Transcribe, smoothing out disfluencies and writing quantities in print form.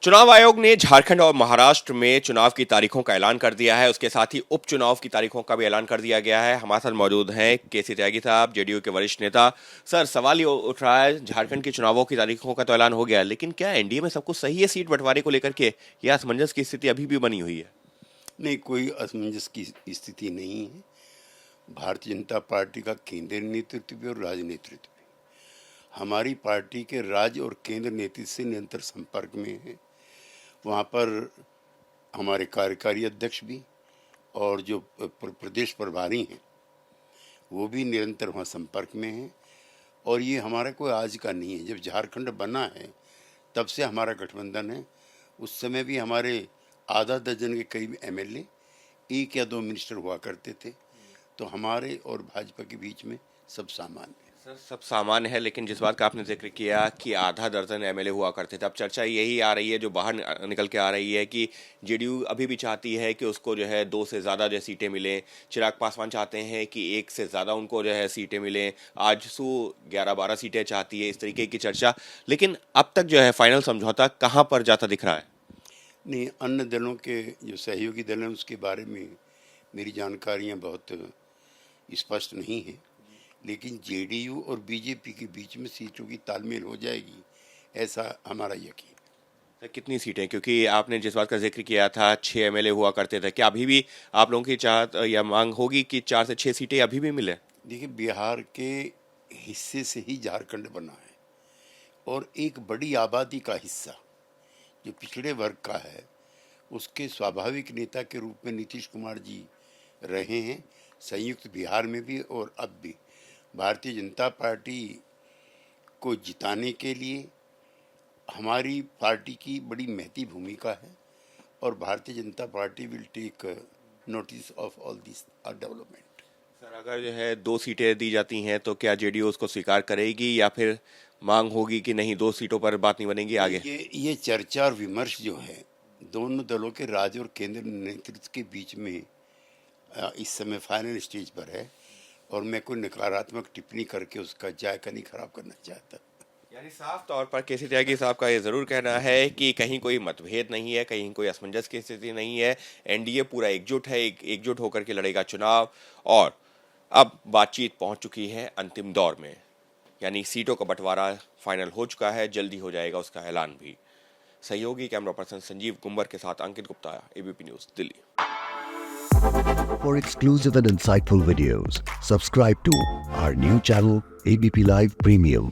चुनाव आयोग ने झारखंड और महाराष्ट्र में चुनाव की तारीखों का ऐलान कर दिया है। उसके साथ ही उपचुनाव की तारीखों का भी ऐलान कर दिया गया है। हमारे साथ मौजूद हैं केसी त्यागी साहब, जेडीयू के वरिष्ठ नेता। सर, सवाल ये उठ रहा है, झारखंड के चुनावों की तारीखों का तो ऐलान हो गया, लेकिन क्या एनडीए में सब कुछ सही है सीट बंटवारे को लेकर के, या असमंजस की स्थिति अभी भी बनी हुई है? नहीं, कोई असमंजस की स्थिति नहीं है। भारतीय जनता पार्टी का केंद्रीय नेतृत्व भी और राज्य नेतृत्व भी हमारी पार्टी के राज्य और केंद्र नेतृत्व से निरंतर संपर्क में है। वहाँ पर हमारे कार्यकारी अध्यक्ष भी और जो प्रदेश प्रभारी हैं वो भी निरंतर वहाँ संपर्क में हैं। और ये हमारा कोई आज का नहीं है। जब झारखंड बना है तब से हमारा गठबंधन है। उस समय भी हमारे आधा दर्जन के करीब एमएलए, एक या दो मिनिस्टर हुआ करते थे। तो हमारे और भाजपा के बीच में सब सामान्य है। सर, सब सामान्य है, लेकिन जिस बात का आपने जिक्र किया कि आधा दर्जन एमएलए हुआ करते थे, अब चर्चा यही आ रही है, जो बाहर निकल के आ रही है, कि जेडीयू अभी भी चाहती है कि उसको जो है 2 से ज़्यादा जो सीटें मिलें। चिराग पासवान चाहते हैं कि 1 से ज़्यादा उनको जो है सीटें मिलें। आजसू 11-12 सीटें चाहती है, इस तरीके की चर्चा। लेकिन अब तक जो है फाइनल समझौता कहाँ पर जाता दिख रहा है? नहीं, अन्य दलों के जो सहयोगी दल हैं उसके बारे में मेरी जानकारियां बहुत स्पष्ट नहीं हैं, लेकिन जेडीयू और बीजेपी के बीच में सीटों की तालमेल हो जाएगी, ऐसा हमारा यकीन है। सर, कितनी सीटें? क्योंकि आपने जिस बात का जिक्र किया था 6 एमएलए हुआ करते थे, क्या अभी भी आप लोगों की चाहत या मांग होगी कि 4 से 6 सीटें अभी भी मिले? देखिए, बिहार के हिस्से से ही झारखंड बना है और एक बड़ी आबादी का हिस्सा जो पिछड़े वर्ग का है उसके स्वाभाविक नेता के रूप में नीतीश कुमार जी रहे हैं, संयुक्त बिहार में भी और अब भी। भारतीय जनता पार्टी को जिताने के लिए हमारी पार्टी की बड़ी महती भूमिका है और Bharatiya Janata Party will take notice of all this development. Sir, अगर जो है 2 सीटें दी जाती हैं तो क्या जेडीयू उसको स्वीकार करेगी, या फिर मांग होगी कि नहीं, 2 सीटों पर बात नहीं बनेगी आगे? ये चर्चा और विमर्श जो है दोनों दलों के राज्य और केंद्र नेतृत्व के बीच में इस समय फाइनल स्टेज पर है और मैं कोई नकारात्मक टिप्पणी करके उसका जायका नहीं खराब करना चाहता। यानी साफ तौर पर केसी त्यागी साहब का ये जरूर कहना है कि कहीं कोई मतभेद नहीं है, कहीं कोई असमंजस की स्थिति नहीं है। एनडीए पूरा एकजुट है, एकजुट होकर के लड़ेगा चुनाव, और अब बातचीत पहुंच चुकी है अंतिम दौर में। यानी सीटों का बंटवारा फाइनल हो चुका है, जल्दी हो जाएगा उसका ऐलान भी। सहयोगी कैमरा पर्सन संजीव गुम्बर के साथ Ankit Gupta, ABP News, Delhi. For exclusive and insightful videos, subscribe to our new channel ABP Live Premium.